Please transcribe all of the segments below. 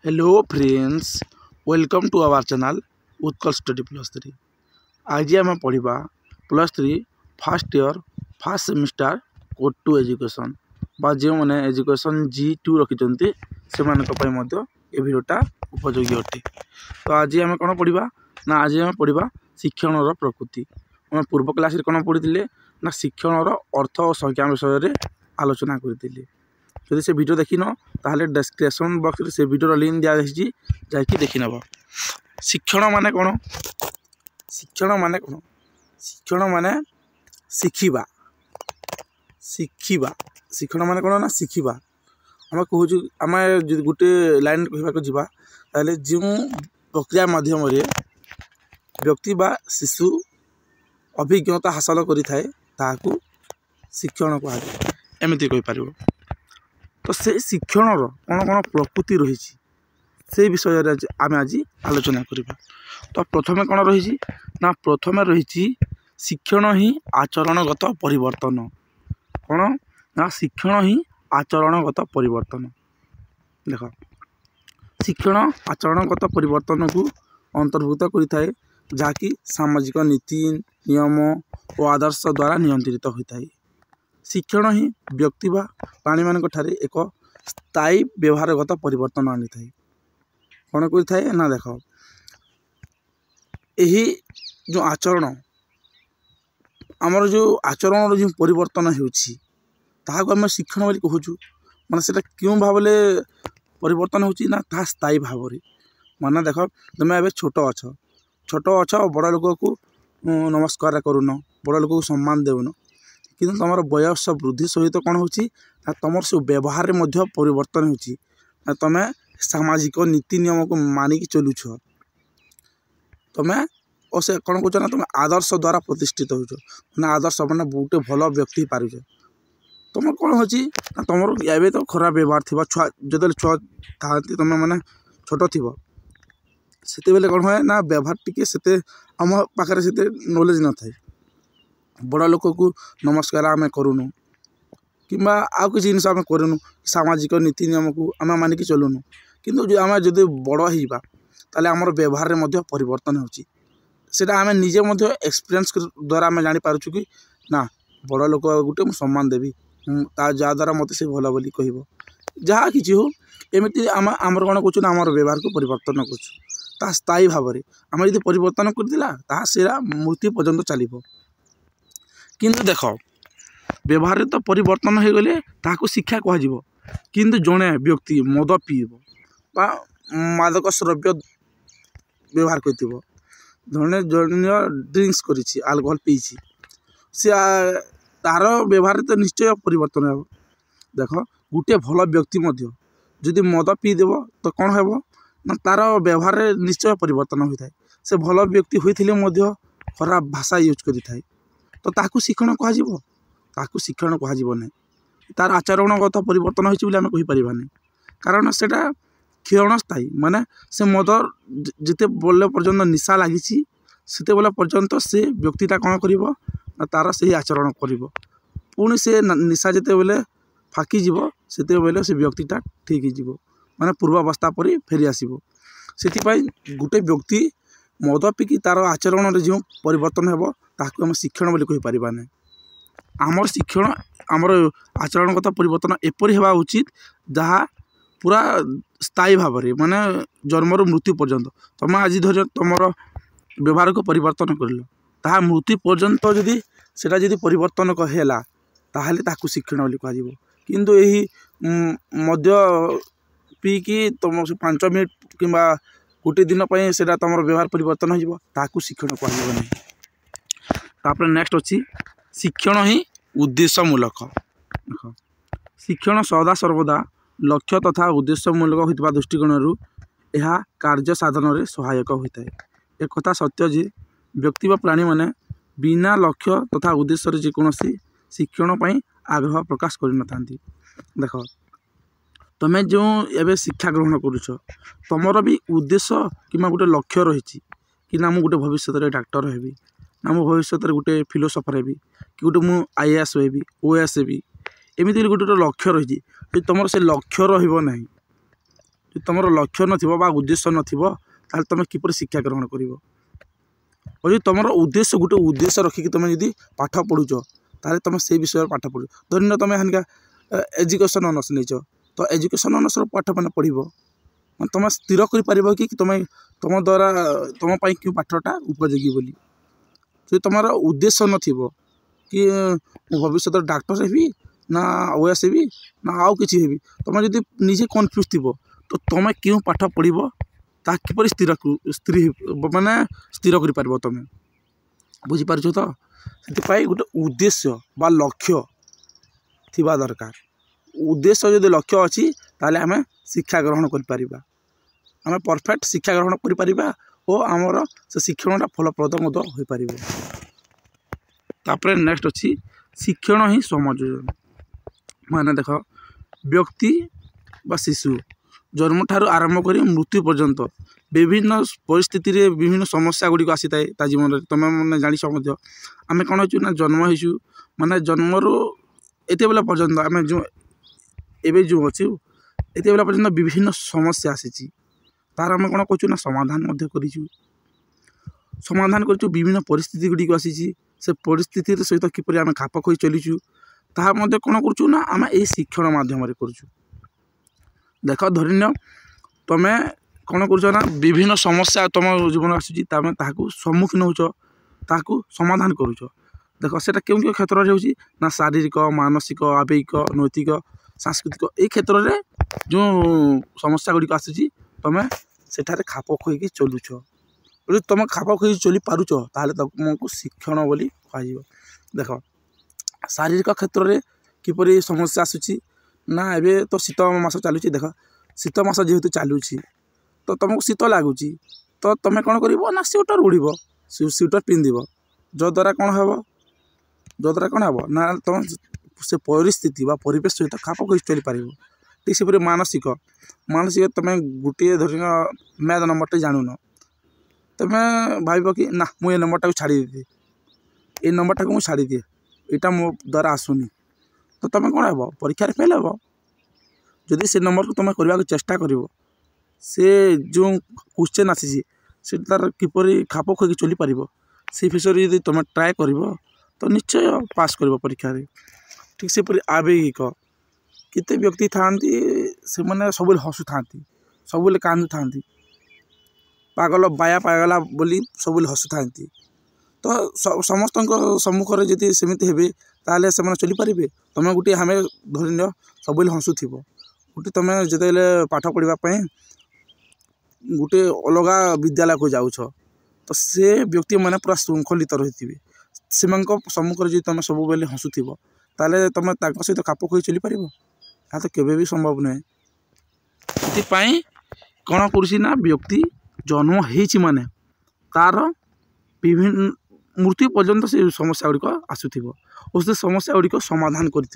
Hello friends, welcome to our channel Utkal Study Plus 3। आज आम पढ़ा plus 3 first year first semester code 2 education बा जो मैंने एजुकेशन G2 रखिंट से भिडियोटा उपयोगी अटे। तो आज आम कौन पढ़ा ना आज आम पढ़ा शिक्षण प्रकृति। आम पूर्व क्लास कौन पढ़ी ना शिक्षण अर्थ और संज्ञा विषय आलोचना करें। जदि से वीडियो देखिन ताहले डिस्क्रिप्शन बॉक्स रे से वीडियो लिंक दिया जाइछि जाकि देखि नब। शिक्षण माने कोन? शिक्षण माने कोन? शिक्षण माने शिखिबा। शिखिबा शिक्षण माने कोन ना शिखिबा। हम कहूछु हम गोटे लाइन कहबा को जिबा ताले जो प्रक्रिया माध्यम रे व्यक्ति बा शिशु अभिज्ञता हासिल करि थाए ताकू शिक्षण कहै एमिति कहि पारिबो। तो से शिक्षण कौन कौन प्रकृति रही से विषय आम आज आलोचना करवा। तो प्रथम कौन रही ना प्रथम रही शिक्षण ही आचरणगत परिवर्तन। कौन ना शिक्षण ही आचरणगत परिवर्तन। देख शिक्षण आचरणगत परिवर्तन को अंतर्भुक्त करें जहाँकि सामाजिक नीति नियम और आदर्श द्वारा नियंत्रित होता है। शिक्षण ही व्यक्ति बा प्राणी मान एक स्थायी व्यवहारगत परिवर्तन आनी था। कौन कर ना देख यही जो आचरण आमर जो आचरण जो परिवर्तन होम शिक्षण बोली कहूँ माने से क्यों भाव परिवर्तन हो स्थायी भाव माने देख तुम ए छोट अच्छ बड़ लोक को नमस्कार करून बड़ लोक को सम्मान देउन किंतु तुम बयस वृद्धि सहित कौन हो तुम से व्यवहार में परिवर्तन हो तुम सामाजिक नीति नियम को मानिक चलुछ तुम और से कौन कौन ना तुम आदर्श द्वारा प्रतिष्ठित हो आदर्श मैंने गोटे भल व्यक्ति पारुछ। तुम कौन हो तुम ए तो खराब व्यवहार थी छुआ जो छुआ था तुम मैंने छोट थी से कौन हुए ना व्यवहार टी से आम पाखे से नॉलेज न था। बड़ लोक को नमस्कार आम करूनु कि किसी जिन आम करूनु सामाजिक नीति नियम को आम मानिक चलुनु किंतु जो आम जो बड़ होगा ताले आमर व्यवहार में परिवर्तन होटा आम निजे एक्सपीरियंस द्वारा आम जापार कि ना बड़ लोक गोटे मुझे सम्मान देवी जहाँद्वारा मत से भल बोली कह जहाँ कि हो एमती आमर कौन कौन आमर व्यवहार को परिवर्तन कर स्थायी भाव में आम जो परिवर्तन करदेला सेरा मृत्यु पर्यंत चलो। किंतु देख व्यवहार तो परिवर्तन हो गले ताको शिक्षा कह किंतु जड़े व्यक्ति मद पीब बा मादक द्रव्य व्यवहार कर जड़े जड़े ड्रिंक्स कर आल्कोहल पी सी तार व्यवहार तो निश्चय परिवर्तन हो। देख गोटे भल व्यक्ति जदि मद पीदेव तो कौन हो ना तार व्यवहार निश्चय परिवर्तन होता है। से भल व्यक्ति होते खराब भाषा यूज करें तो ताकू शिक्षण कह शिक्षण कह तार आचरणगत परिवर्तन होती कहीपर नहीं कारण से क्षणस्थायी माने से मद जिते बोले पर्यंत निशा लगी से बोले पर्यंत से व्यक्तिटा कौन कर तार से आचरण कर पुणी से निशा जिते बोले फाकी से बोले से व्यक्तिटा ठीक हो माने पूर्वावस्था पर फेरी आसो से गोटे व्यक्ति मद पीकी तार आचरण जो परिवर्तन हो ताकू आम शिक्षण बोली कहीपर नहीं। आमर शिक्षण आमर आचरणगत परिवर्तन एपरी होगा उचित जहाँ पूरा स्थायी भाव में माने जन्मर मृत्यु पर्यंत तुम आज धर तुम व्यवहार को परिवर्तन कर ताहा मृत्यु पर्यंत जदि सेटा जदि परिवर्तन है ताहले ताकू शिक्षण बोली कह किंतु यही मद्य पीकी तुम 5 मिनट कि गोटे दिन से तुम व्यवहार परिवर्तन हो शिक्षण कह नहीं। तापर नेक्स्ट अच्छी शिक्षण ही उद्देश्यमूलक। शिक्षण सदा सर्वदा लक्ष्य तथा उद्देश्यमूलक होता दृष्टिकोण यह कार्य साधन में सहायक होता है। एक कथा सत्य जे व्यक्ति व प्राणी माने बिना लक्ष्य तथा उद्देश्य जेकोसी शिक्षण पर आग्रह प्रकाश कर। देख तुम्हें जो एवं शिक्षा ग्रहण करुच तुमर भी उद्देश्य कि गोटे लक्ष्य रही कि ना मुझे गोटे भविष्य डाक्टर हेबी ना मो भविष्य गोटे फिलोसफर हेबी कि गोटे मु IAS हेबी OAS हेबी एमती गोटे लक्ष्य रही तुम से लक्ष्य रही जो तुम लक्ष्य उद्देश्य नाल तुम किपर शिक्षा ग्रहण कर और तुम उद्देश्य गोटे उद्देश्य रखिक तुम जब पाठ पढ़ुच ताले तुम से विषय पाठ पढ़ु धरी तुम हानिका एजुकेशन अनर्स नहीं तो एजुकेशन अनर्स पाठ मैंने पढ़ तुम स्थिर कर कि तुम तुम द्वारा तुम क्यों पाठटा उपयोगी बोली जो तुम उद्देश्य नथिबो कि भविष्य डाक्टर हेबी ना ओएस हेबी ना आउ किसी हेबी तुम जब निजे कन्फ्यूज थी तो तुम क्यों पाठ पढ़ ता किपर स्थिर माने स्थिर कर तुम बुझीपार तो से गोटे उद्देश्य बा लक्ष्य थिबा दरकार उद्देश्य जब लक्ष्य अच्छी ताले आम शिक्षा ग्रहण कर आम परफेक्ट शिक्षा ग्रहण कर और आमर से शिक्षणटा फलप्रद हो पार तापर नेक्स्ट अच्छी शिक्षण ही समायोजन माने देख व्यक्ति बा शिशु जन्म ठारू आरंभ कर मृत्यु पर्यंत विभिन्न परिस्थिति रे विभिन्न समस्या गुड़िक आसी थाए ता जीवन में तुम मैंने जानिश आम कौन हो ना जन्म हो माने जन्मरू एत बेला पर्यंत आम जो एवं जो अच्छे एत बेला पर्यंत विभिन्न समस्या आसी तार आम कौन कहूँ ना समाधान समाधान कर विभिन्न परिस्थिति गुड़िक आसी से परिस्थिति सहित किपर आम खाप खी चलीचु ताहा कौन करूँ ना आम यही शिक्षण मध्यम कर देख धरिन तुम कौन कर ना विभिन्न समस्या तुम जीवन आसूँ सम्मुखीन हो समाधान करुच देख से क्यों क्यों क्षेत्र में होना शारीरिक मानसिक आवेगिक नैतिक सांस्कृतिक ये क्षेत्र में जो समस्या गुड़िक आसूँ तुम सेठारे खाप खुईकी चलुच तुम खाप खुई चली पारुच ताले तुमको शिक्षण बोली कह देख शारीरिक क्षेत्र में किपरि समस्या आसूँ ना एबे तो शीत मास चलुची देख शीत मास जेहेतु चलुची तो तुमको शीत लगुच तो तुम कौन कर ना स्वेटर उड़ स्वेटर पिंधब जद्वारा कौन हे जद्वारा कौन हे ना तुम से परिस्थिति बा परिवेश सहित खाप खी चली पार ठीक से मानसिक मानसिक तुम गोटे धर मैथ नंबर जानून तुम भाव कि ना मुझे नंबरटा को छाड़ी दे ये नंबरटा को छाड़ी दिए यहाँ मो द्वारा आसुनी तो तुम कौन हे परीक्षा फेल हे जदि से नंबर को तुम करने चेष्टा कर से जो क्वेश्चन आसी तार किपर खाप खुई चली पार से विषय यदि तुम ट्राए कर तो निश्चय पास कर परीक्षा ठीक से आवेगिक केते व्यक्ति थांती से मैंने सब हसु था सब कांदु था पागल बाया पागला बोली सब हसु था तो समस्त सम्मुखें जी सेमती हे ताले से चली पारे तुम गोटे आम धरी सब हसु थी गोटे तुम जो पाठ पढ़ापी गोटे अलग विद्यालय को जाऊछ तो से व्यक्ति मैंने पूरा श्रृंखलित रही थे से सम्मुखें जी तुम सब बेले हसुथ ताले तुम सहित खाप खुई चली पार तो केवे भी संभव नुहे ये कौन करुना व्यक्ति जन्म हो माने तार विभिन्न मृत्यु पर्यंत से समस्या गुड़िक आसुव और से समस्या गुड़िक समाधान कर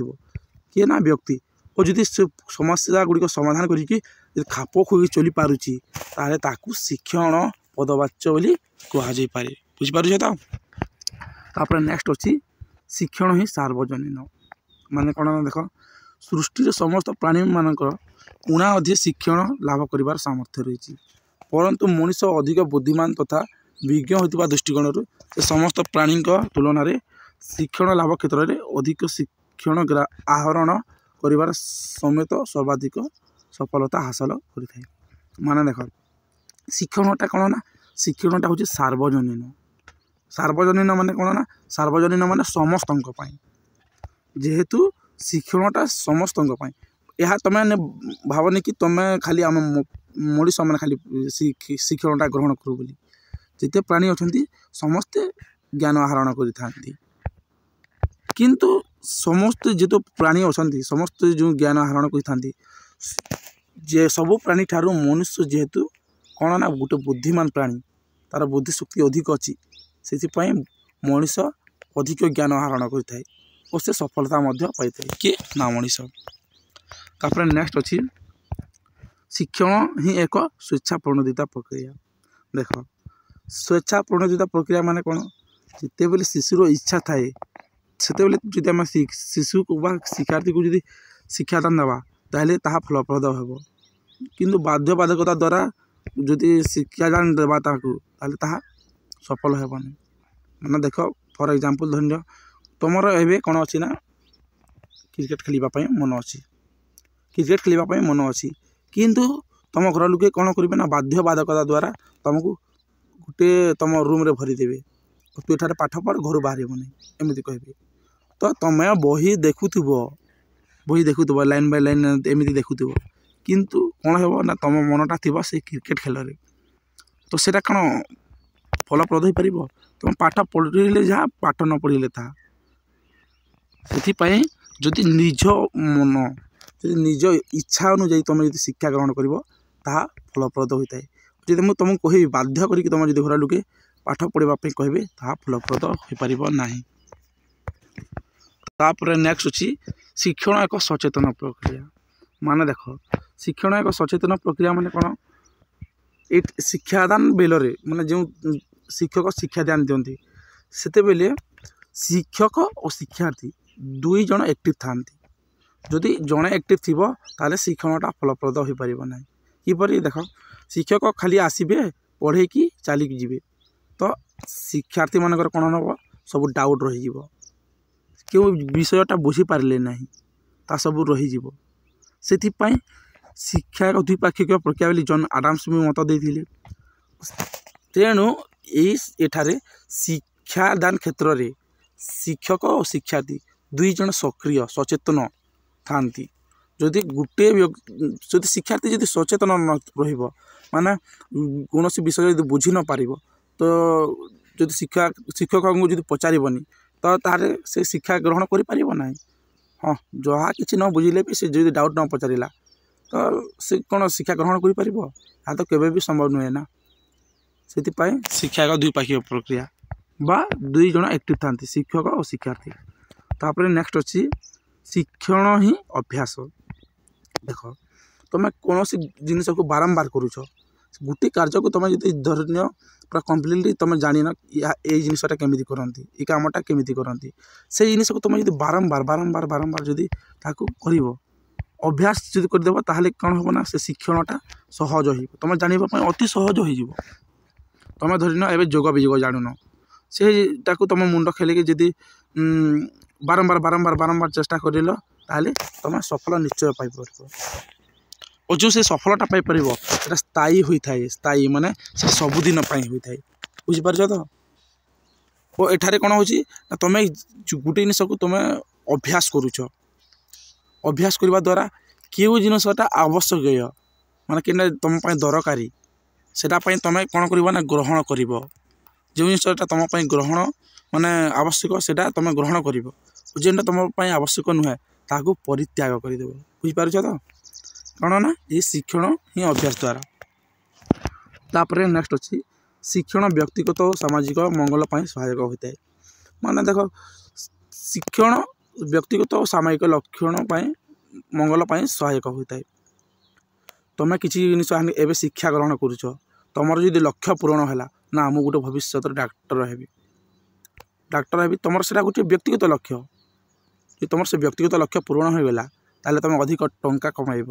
किए ना व्यक्ति और जदि से समस्या गुड़िक समाधान करके खाप खुई चली पारुची ताले ताकू शिक्षण पदवाच्य बोली कहुई पारे बुझीपार तो नेक्स्ट अच्छी शिक्षण ही सार्वजनीन माने कौन देख सृष्टि समस्त प्राणी मानक उणा अधिक शिक्षण लाभ कर सामर्थ्य रही परंतु मनीष अधिक बुद्धिमान तथा विज्ञ होता दृष्टिकोण समस्त प्राणी तुलन में शिक्षण लाभ क्षेत्र में अधिक शिक्षण आहरण कर समेत सर्वाधिक सफलता हासिल कर माने देख शिक्षणटा कौन ना शिक्षणटा हूँ सार्वजनीन सार्वजनीन माने कौन ना सार्वजनीन माने समस्त जेहेतु शिक्षणटा समस्त यह तुम भावनी कि तुम खाली आम मनीष मैंने खाली शिक्षणटा ग्रहण करूँ बोली जिते प्राणी अच्छा समस्ते ज्ञान आहरण कर किंतु समस्त जो प्राणी अच्छा समस्त जो ज्ञान आहरण कर सब प्राणी ठारू मनुष्य जेहेतु कौन ना गोटे बुद्धिमान प्राणी तार बुद्धिशक्ति अधिक अच्छी से मनीष अधिक ज्ञान आहरण कर और से सफलता पाई किए ना मनीष तापर नेक्स्ट अच्छी शिक्षण ही एक स्वेच्छा प्रणोदिता प्रक्रिया देख स्वेच्छा प्रणोदिता प्रक्रिया माने कौन जिते बेले शिशुर इच्छा थाए से जब आम शिशु को शिक्षार्थी को जब शिक्षादान देवा ताहले ताहा फलप्रद हेब କିନ୍ତୁ ବାଧ୍ୟବାଧକତା ଦ୍ୱାରା ଯଦି ଶିକ୍ଷାଦାନ ଦେବା ତାହାକୁ ତାହେଲେ ତାହା ସଫଳ ହେବନି। ମାନେ ଦେଖ ଫର୍ ଏକ୍ଜାମ୍ପଲ୍ ଧରିନିଅ ତୁମର ଏବେ କ'ଣ ଅଛି ନା କ୍ରିକେଟ୍ ଖେଳିବା ପାଇଁ ମନ ଅଛି, କ୍ରିକେଟ୍ ଖେଳିବା ପାଇଁ ମନ ଅଛି, କିନ୍ତୁ ତୁମ ଘର ଲୋକେ କ'ଣ କରିବେ ନା ବାଧ୍ୟବାଧକତା ଦ୍ୱାରା ତୁମକୁ ଗୋଟେ ତୁମ ରୁମ୍ରେ ଭରିଦେବେ, ତୁ ଏଠାରେ ପାଠ ପଢ଼, ଘରୁ ବାହାରିବନି ଏମିତି କହିବେ। ତ ତୁମେ ବହି ଦେଖୁଥିବ ଲାଇନ୍ ବାଇ ଲାଇନ୍ ଏମିତି ଦେଖୁଥିବ, କିନ୍ତୁ କ'ଣ ହେବ ନା ତୁମ ମନଟା ଥିବ ସେଇ କ୍ରିକେଟ୍ ଖେଳରେ। ତ ସେଇଟା କ'ଣ ଫଳପ୍ରଦ ହୋଇପାରିବ? ତୁମେ ପାଠ ପଢ଼ିଲେ ଯାହା, ପାଠ ନ ପଢ଼ିଲେ ତାହା। ସେଥିପାଇଁ ଯଦି ନିଜ ମନ, ଯଦି ନିଜ ଇଚ୍ଛା ଅନୁଯାୟୀ ତୁମେ ଯଦି ଶିକ୍ଷା ଗ୍ରହଣ କରିବ ତାହା ଫଳପ୍ରଦ ହୋଇଥାଏ। ଯଦି ମୁଁ ତୁମକୁ କହିବି ବାଧ୍ୟ କରିକି ତୁମ ଯଦି ଘର ଲୋକେ ପାଠ ପଢ଼ିବା ପାଇଁ କହିବେ ତାହା ଫଳପ୍ରଦ ହୋଇପାରିବ ନାହିଁ। ତାପରେ ନେକ୍ସଟ ଅଛି ଶିକ୍ଷଣ ଏକ ସଚେତନ ପ୍ରକ୍ରିୟା। ମାନେ ଦେଖ ଶିକ୍ଷଣ ଏକ ସଚେତନ ପ୍ରକ୍ରିୟା ମାନେ କ'ଣ? ଏ ଶିକ୍ଷାଦାନ ବେଳରେ ମାନେ ଯେଉଁ ଶିକ୍ଷକ ଶିକ୍ଷାଦାନ ଦିଅନ୍ତି ସେତେବେଳେ ଶିକ୍ଷକ ଓ ଶିକ୍ଷାର୍ଥୀ ଦୁଇ ଜଣ ଆକ୍ଟିଭ୍ ଥାନ୍ତି। ଯଦି ଜଣେ ଆକ୍ଟିଭ୍ ଥିବ ତାହେଲେ ଶିକ୍ଷଣଟା ଫଳପ୍ରଦ ହୋଇପାରିବ ନାହିଁ। କିପରି? ଦେଖ ଶିକ୍ଷକ ଖାଲି ଆସିବେ ପଢ଼େଇକି ଚାଲିକି ଯିବେ, ତ ଶିକ୍ଷାର୍ଥୀମାନଙ୍କର କ'ଣ ହେବ? ସବୁ ଡାଉଟ୍ ରହିଯିବ, କେଉଁ ବିଷୟଟା ବୁଝିପାରିଲେ ନାହିଁ ତା ସବୁ ରହିଯିବ। ସେଥିପାଇଁ ଶିକ୍ଷା ଏକ ଦ୍ୱିପାକ୍ଷିକ ପ୍ରକ୍ରିୟା ବୋଲି ଜନ୍ ଆଡାମ୍ସ ବି ମତ ଦେଇଥିଲେ। ତେଣୁ ଏଠାରେ ଶିକ୍ଷାଦାନ କ୍ଷେତ୍ରରେ ଶିକ୍ଷକ ଓ ଶିକ୍ଷାର୍ଥୀ ଦୁଇ ଜଣ ସକ୍ରିୟ ସଚେତନ ଥାନ୍ତି। ଯଦି ଯଦି ଶିକ୍ଷାର୍ଥୀ ଯଦି ସଚେତନ ନ ରହିବ, ମାନେ କୌଣସି ବିଷୟ ଯଦି ବୁଝି ନ ପାରିବ, ତ ଯଦି ଶିକ୍ଷକଙ୍କୁ ଯଦି ପଚାରିବନି ତ ତାହେଲେ ସେ ଶିକ୍ଷା ଗ୍ରହଣ କରିପାରିବ ନାହିଁ। ହଁ, ଯାହା କିଛି ନ ବୁଝିଲେ ବି ସେ ଯଦି ଡାଉଟ୍ ନ ପଚାରିଲା ତ ସେ କ'ଣ ଶିକ୍ଷା ଗ୍ରହଣ କରିପାରିବ? ଏହା ତ କେବେ ବି ସମ୍ଭବ ନୁହେଁ ନା। ସେଥିପାଇଁ ଶିକ୍ଷା ଏକ ଦ୍ୱିପାକ୍ଷିକ ପ୍ରକ୍ରିୟା ବା ଦୁଇ ଜଣ ଆକ୍ଟିଭ୍ ଥାନ୍ତି, ଶିକ୍ଷକ ଓ ଶିକ୍ଷାର୍ଥୀ। ତାପରେ ନେକ୍ସଟ ଅଛି ଶିକ୍ଷଣ ହିଁ ଅଭ୍ୟାସ। ଦେଖ ତୁମେ କୌଣସି ଜିନିଷକୁ ବାରମ୍ବାର କରୁଛ, ଗୋଟିଏ କାର୍ଯ୍ୟକୁ ତୁମେ ଯଦି ଧରିନିଅ ପୁରା କମ୍ପ୍ଲିଟଲି ତୁମେ ଜାଣିନ ଏଇ ଜିନିଷଟା କେମିତି କରନ୍ତି, ଏଇ କାମଟା କେମିତି କରନ୍ତି, ସେଇ ଜିନିଷକୁ ତୁମେ ଯଦି ବାରମ୍ବାର ଯଦି ତାକୁ କରିବ, ଅଭ୍ୟାସ ଯଦି କରିଦେବ, ତାହେଲେ କ'ଣ ହେବ ନା ସେ ଶିକ୍ଷଣଟା ସହଜ ହୋଇଯିବ, ତୁମେ ଜାଣିବା ପାଇଁ ଅତି ସହଜ ହୋଇଯିବ। ତୁମେ ଧରିନିଅ ଏବେ ଯୋଗ ବିଯୋଗ ଜାଣୁନ, ସେଇଟାକୁ ତୁମ ମୁଣ୍ଡ ଖେଳିକି ଯଦି ବାରମ୍ବାର ଚେଷ୍ଟା କରିଲ ତାହେଲେ ତୁମେ ସଫଳ ନିଶ୍ଚୟ ପାଇପାରିବ। ଓ ଯେଉଁ ସେ ସଫଳତା ପାଇପାରିବ ସେଟା ସ୍ଥାୟୀ ହୋଇଥାଏ, ସ୍ଥାୟୀ ମାନେ ସେ ସବୁଦିନ ପାଇଁ ହୋଇଥାଏ। ବୁଝିପାରୁଛ ତ? ଓ ଏଠାରେ କ'ଣ ହେଉଛି ନା ତୁମେ ଗୋଟେ ଜିନିଷକୁ ତୁମେ ଅଭ୍ୟାସ କରୁଛ, ଅଭ୍ୟାସ କରିବା ଦ୍ୱାରା କେଉଁ ଜିନିଷଟା ଆବଶ୍ୟକୀୟ ମାନେ କେନା ତୁମ ପାଇଁ ଦରକାରୀ ସେଟା ପାଇଁ ତୁମେ କ'ଣ କରିବ ନା ଗ୍ରହଣ କରିବ। ଯେଉଁ ଜିନିଷଟା ତୁମ ପାଇଁ ଗ୍ରହଣ ମାନେ ଆବଶ୍ୟକ ସେଟା ତୁମେ ଗ୍ରହଣ କରିବ, ଯେଉଁଟା ତୁମ ପାଇଁ ଆବଶ୍ୟକ ନୁହେଁ ତାହାକୁ ପରିତ୍ୟାଗ କରିଦେବ। ବୁଝିପାରୁଛ ତ? କ'ଣ ନା ଏ ଶିକ୍ଷଣ ହିଁ ଅଭ୍ୟାସ ଦ୍ୱାରା। ତାପରେ ନେକ୍ସଟ ଅଛି ଶିକ୍ଷଣ ବ୍ୟକ୍ତିଗତ ଓ ସାମାଜିକ ମଙ୍ଗଳ ପାଇଁ ସହାୟକ ହୋଇଥାଏ। ମାନେ ଦେଖ ଶିକ୍ଷଣ ବ୍ୟକ୍ତିଗତ ଓ ସାମାଜିକ ଲକ୍ଷଣ ପାଇଁ ମଙ୍ଗଳ ପାଇଁ ସହାୟକ ହୋଇଥାଏ। ତୁମେ କିଛି ଜିନିଷ ଏବେ ଶିକ୍ଷା ଗ୍ରହଣ କରୁଛ, ତୁମର ଯଦି ଲକ୍ଷ୍ୟ ପୂରଣ ହେଲା ନା ମୁଁ ଗୋଟେ ଭବିଷ୍ୟତରେ ଡାକ୍ତର ହେବି, ତୁମର ସେଇଟା ଗୋଟେ ବ୍ୟକ୍ତିଗତ ଲକ୍ଷ୍ୟ। ଯଦି ତୁମର ସେ ବ୍ୟକ୍ତିଗତ ଲକ୍ଷ୍ୟ ପୂରଣ ହୋଇଗଲା ତାହେଲେ ତୁମେ ଅଧିକ ଟଙ୍କା କମାଇବ,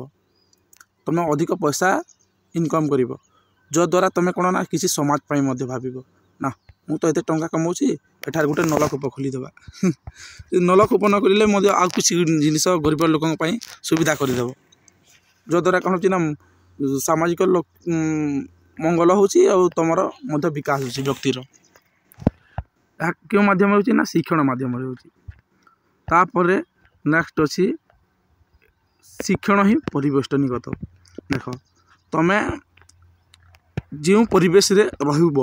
ତୁମେ ଅଧିକ ପଇସା ଇନକମ୍ କରିବ, ଯଦ୍ୱାରା ତୁମେ କ'ଣ ନା କିଛି ସମାଜ ପାଇଁ ମଧ୍ୟ ଭାବିବ ନା ମୁଁ ତ ଏତେ ଟଙ୍କା କମାଉଛି, ଏଠାରେ ଗୋଟେ ନଳକୂପ ଖୋଲିଦେବା। ନଳକୂପ ନ କରିଲେ ମଧ୍ୟ ଆଉ କିଛି ଜିନିଷ ଗରିବ ଲୋକଙ୍କ ପାଇଁ ସୁବିଧା କରିଦେବ, ଯଦ୍ୱାରା କ'ଣ ହେଉଛି ନା ସାମାଜିକ ମଙ୍ଗଳ ହେଉଛି ଆଉ ତୁମର ମଧ୍ୟ ବିକାଶ ହେଉଛି ବ୍ୟକ୍ତିର। ଏହା କେଉଁ ମାଧ୍ୟମରେ ହେଉଛି ନା ଶିକ୍ଷଣ ମାଧ୍ୟମରେ ହେଉଛି। ତାପରେ ନେକ୍ସଟ ଅଛି ଶିକ୍ଷଣ ହିଁ ପରିବେଷ୍ଟନୀଗତ। ଦେଖ ତୁମେ ଯେଉଁ ପରିବେଶରେ ରହିବ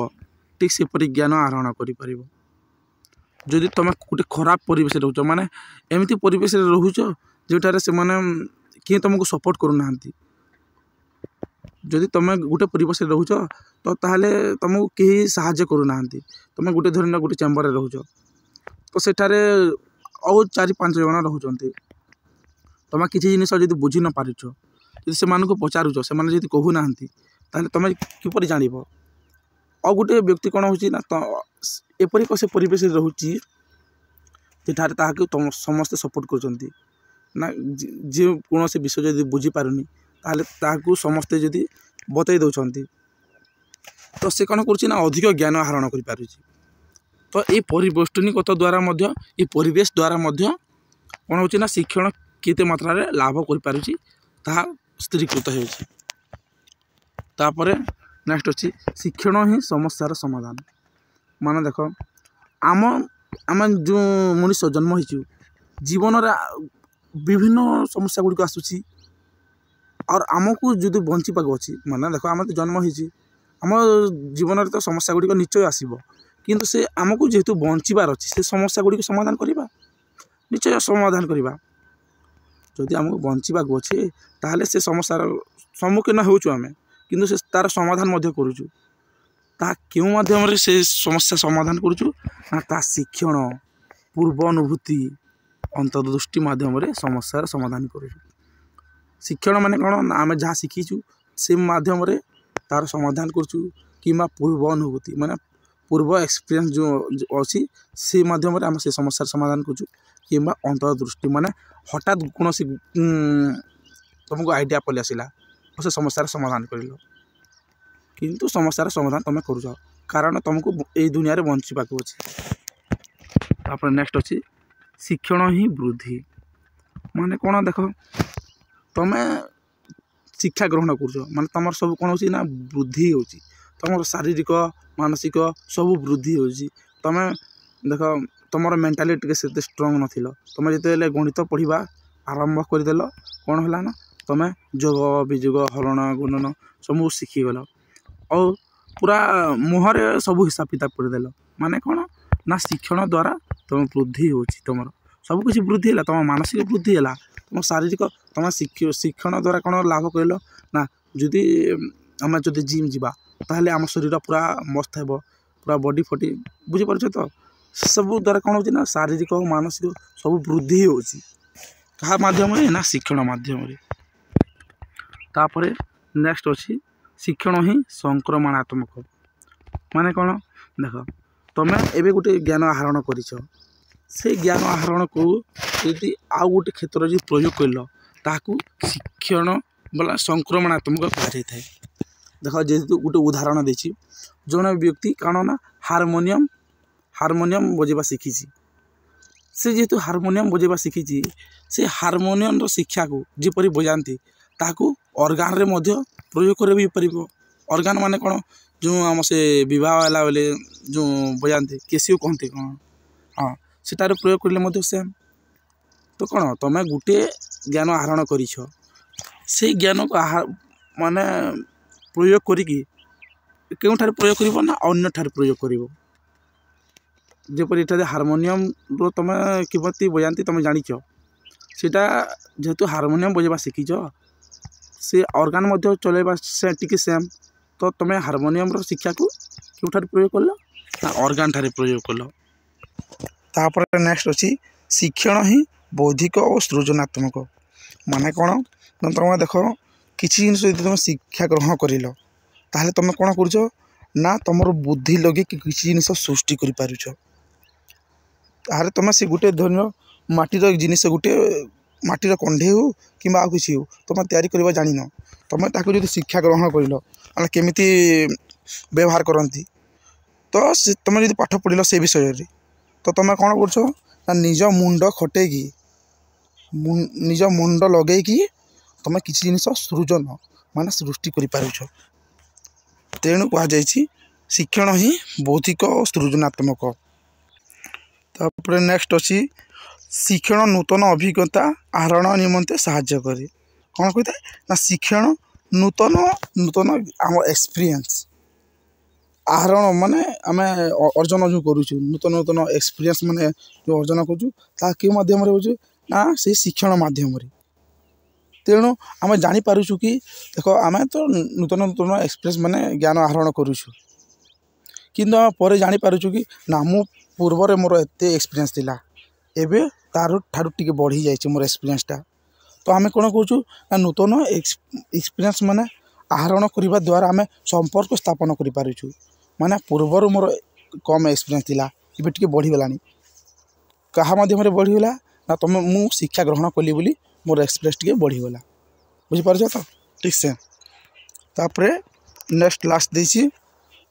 ଠିକ୍ ସେପରି ଜ୍ଞାନ ଆହରଣ କରିପାରିବ। ଯଦି ତୁମେ ଗୋଟେ ଖରାପ ପରିବେଶରେ ରହୁଛ, ମାନେ ଏମିତି ପରିବେଶରେ ରହୁଛ ଯେଉଁଠାରେ ସେମାନେ କିଏ ତୁମକୁ ସପୋର୍ଟ କରୁନାହାନ୍ତି, ଯଦି ତୁମେ ଗୋଟେ ପରିବେଶରେ ରହୁଛ ତ ତାହେଲେ ତୁମକୁ କେହି ସାହାଯ୍ୟ କରୁନାହାନ୍ତି, ତୁମେ ଗୋଟେ ଧରିନିଅ ଗୋଟେ ଚେମ୍ବରରେ ରହୁଛ, ତ ସେଠାରେ ଆଉ 4-5 ଜଣ ରହୁଛନ୍ତି, ତୁମେ କିଛି ଜିନିଷ ଯଦି ବୁଝି ନ ପାରୁଛ, ଯଦି ସେମାନଙ୍କୁ ପଚାରୁଛ ସେମାନେ ଯଦି କହୁନାହାନ୍ତି ତାହେଲେ ତୁମେ କିପରି ଜାଣିବ? ଆଉ ଗୋଟେ ବ୍ୟକ୍ତି କ'ଣ ହେଉଛି ନା ଏପରି ସେ ପରିବେଶରେ ରହୁଛି ସେଠାରେ ତାହାକୁ ସମସ୍ତେ ସପୋର୍ଟ କରୁଛନ୍ତି ନା, ଯେ କୌଣସି ବିଷୟ ଯଦି ବୁଝିପାରୁନି ताले ताकू समस्ते जदि बतई दौरान तो से कौन कर अधिक ज्ञान आहरण कर तो ये परिवेष्टनीगत द्वारा ये परिवेश द्वारा कौन हो शिक्षण केते मात्रा रे लाभ कर स्थिरीकृत होपर नेक्स्ट अच्छी शिक्षण ही समस्यार समाधान मान देख आम आम जो मनुष्य जन्म हो जीवन विभिन्न समस्या गुड़िक आसूसी और आमको जो बंचीपाक अच्छी माने देख आम तो जन्म होम जीवन तो समस्या गुड़िक निश्चय आसब किंतु से आमको जेहेतु बंचबार अच्छी से समस्या गुड़िक समाधान करवा निश्चय समाधान करवा जदि आमको बंचबाक अच्छे ताहले से समस्यार सम्मुखीन होमें किंतु से तार समाधान करुचु क्यों माध्यम से समस्या समाधान करुचु ना शिक्षण पूर्व अनुभूति अंतर्दृष्टि माध्यम समस्यार समाधान करुचु शिक्षण माने कौन आम जहाँ शिखीचु से माध्यम तार समाधान करुचु कि पूर्व अनुभूति माने पूर्व एक्सपीरियंस जो अच्छी से माध्यम आम से समस्यार समाधान करुचु कि अंतर्दृष्टि माने हठात कौन तुमको आइडिया पलि आसला और से समस्यार समाधान कर किंतु समस्यार समाधान तुम कर कारण तुमको यही दुनिया रे बंचीपाक अच्छे नेक्स्ट अच्छी शिक्षण ही वृद्धि माने कौन देख तुम शिक्षा ग्रहण कर माने तुम सब कौन हो ना वृद्धि हो तुम शारीरिक मानसिक सब वृद्धि हो तुम देख तुम मेंटालिटी से स्ट्रंग नथिल तुम जिते गणित पढ़ा आरंभ करदेल कौन है ना तुम जोग विजोग हरण गुणन सब शिखीगल और पूरा मुहरे सब हिसाब किताब करदेल माने कौन ना शिक्षण द्वारा तुम वृद्धि हो तुम सब किसी वृद्धि है तुम मानसिक वृद्धि है तुम शारीरिक तुम शिक्षण द्वारा कौन लाभ कहल ना जदि आम जदि जिम जावा ताहले आम शरीर पूरा मस्त है पूरा बॉडी फटी बुझीपार तो सब द्वारा कौन हो ना शारीरिक मानसिक सब वृद्धि हो क्या माध्यम ना शिक्षण माध्यम तापर नेक्स्ट अच्छी शिक्षण ही संक्रमणात्मक माने कौन देख तुम एवं गोटे ज्ञान आहरण कर से ज्ञान आहरण को यदि आउ गोटे क्षेत्र जो प्रयोग कर शिक्षण बोला संक्रमणात्मक कहुए देख जेहेतु गोटे उदाहरण देछि जड़े व्यक्ति कौन ना हारमोनियम बजेबा शिखी से जेहेतु हारमोनियम बजेबा शिखी से हारमोनियम शिक्षा को जीपरि बजाती ताकू ऑर्गान रे मध्य प्रयोग कर ऑर्गान माने कौन जो आम से बह बेले जो बजाते केसियो कहते कौन हाँ सेटार प्रयोग करें सेम तो कौन तुम गोटे ज्ञान आहरण कर से ज्ञान को माने प्रयोग करी केउठार प्रयोग कर ना अन्य ठार प्रयोग कर जेपरि इटा हारमोनियम रो तुम किमती बजाती तुम जानिच सेटा जेहेतु हारमोनियम बजेबा शिखीच से ऑर्गान मध्य चलेबा से टिके सेम तो तुम हारमोनियम रो शिक्षा को क्योंठार प्रयोग कल ना ऑर्गान ठारे प्रयोग कल तापर नेक्स्ट अच्छी शिक्षण ही बौद्धिक और सृजनात्मक माने कौन तुम देख किसी जिन तुम शिक्षा ग्रहण कर ताहले तुम कौन कर ना तुम बुद्धि लगे किसी जिन सृष्टि कर तुम से गोटे धर माटीर जिनिस गोटे माटीर कंढे हो कि आउ किसी हो तुम तैयारी करवा जान तुम ताको जो शिक्षा ग्रहण कर केमिति व्यवहार करती तो तुम जो पाठ पढ़ल से विषय तो तुम कौन कर निज मुंड खटे निज मुंड लगे कि तुम किसी जिनिस सृजन माने सृष्टि कर तेणु कहुई शिक्षण ही बौद्धिक और सृजनात्मक तापर नेक्स्ट अच्छी शिक्षण नूतन अभिज्ञता आहरण निमंते साहाय्य करे कौन कहता है ना शिक्षण नूतन नूतन आम एक्सपीरियंस आहरण माने आम अर्जन जो करुचु नूतन नूतन एक्सपीरियंस माने जो अर्जन करूँ कि माध्यम हो ना से शिक्षण माध्यम तेणु आम जापर कि देख आम तो नूतन नूतन एक्सपीरियंस माने ज्ञान आहरण करुचु किंतु आम पर जापर कि ना मु पूर्व मोर एत एक्सपीरियंस थिला एबे तार ठारू टिके बढ़ी जाइए मोर एक्सपीरियंसटा तो आम कौन कह नूतन एक्सपीरियंस माने आहरण करने द्वारा आम संपर्क स्थापन करूँ माने पूर्वर मोर कम एक्सपीरियंस थिला एबे टिके बढ़ीगला क्या माध्यम बढ़ीगला ना तुम मु शिक्षा ग्रहण कली बोली मोर एक्सपीरियंस टिके बढ़ीगला बुझीपार तो ठीक से तापर नेक्स्ट लास्ट देसी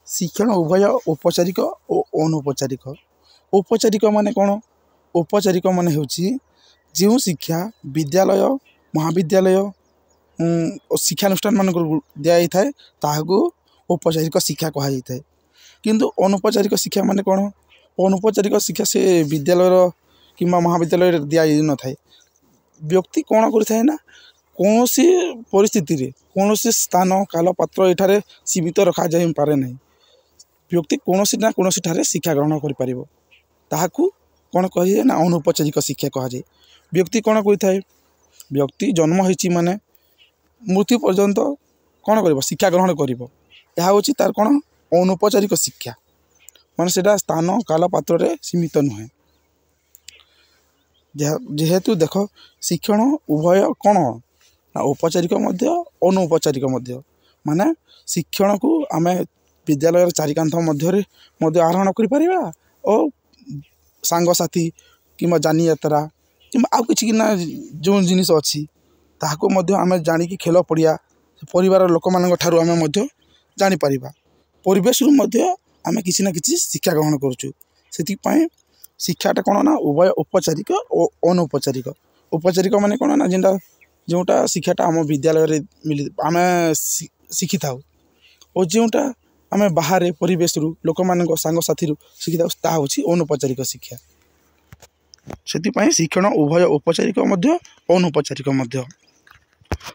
शिक्षण उभय औपचारिक और अनौपचारिक। औपचारिक माने कौन औपचारिक माने होची जो शिक्षा विद्यालय महाविद्यालय शिक्षानुष्ठान मान दिखाई थाए ताहाकू औपचारिक शिक्षा कहुई थाए। किंतु अनौपचारिक शिक्षा माने कौन अनौपचारिक शिक्षा से विद्यालय कि महाविद्यालय दि न थाए। व्यक्ति कौन करें ना कौन सी परिस्थिति रे कौन सी स्थान काल पात्र एठारे सीमित रखा जाई पारे नहीं। व्यक्ति कौन ना कौन ठारे शिक्षा ग्रहण कर ताहाकू कौन कहे ना अनौपचारिक शिक्षा कहुए। व्यक्ति कौन करें व्यक्ति जन्म होती माने मृत्यु पर्यंत कौन कर शिक्षा ग्रहण कर तार कौन अनौपचारिक शिक्षा माने सेटा स्थान काल पात्र सीमित नुहे। जेहेतु देख शिक्षण उभय कौन ना औपचारिक अनौपचारिक माने शिक्षण को आम विद्यालय चारिकांथ मध्य आहरण कर और सांगसाथी कि जानी यात्रा कि आउ कि जो जिनिस अच्छी ताहाको आम जानिकी खेल पड़िया परिवार लोक मान ठारू आम जापर परिवेश आम किसी ना किसी शिक्षा ग्रहण करुँ। से शिक्षाटा कौन ना उभय औपचारिक और अनौपचारिक। औपचारिक माने कौन ना जेनटा जोटा शिक्षाटा आम विद्यालय मिली आम शिखी था और जोटा आम बाहर परिवेश लोक मान सांगसाथी शिखी था हूँ अनौपचारिक शिक्षा। से शिक्षण उभय औपचारिक अनौपचारिक।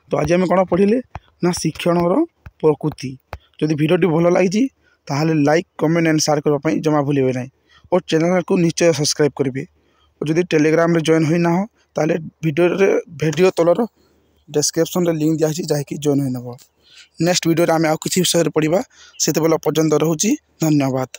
तो आज आम कौन पढ़ले ना शिक्षण प्रकृति। जदि भिडियोटी भल लगी ताहले लाइक कमेंट एंड शेयर करने जमा भूलें ना और चैनल को निश्चय सब्सक्राइब करेंगे। और जदि टेलीग्राम रे जॉइन होना हो ताले वीडियो तलर डिस्क्रिप्शन लिंक दिखाई जहाँकि जॉइन हो नब। नेक्स्ट वीडियो आम आउ किसी विषय पढ़ा से पर्यंत रोची। धन्यवाद।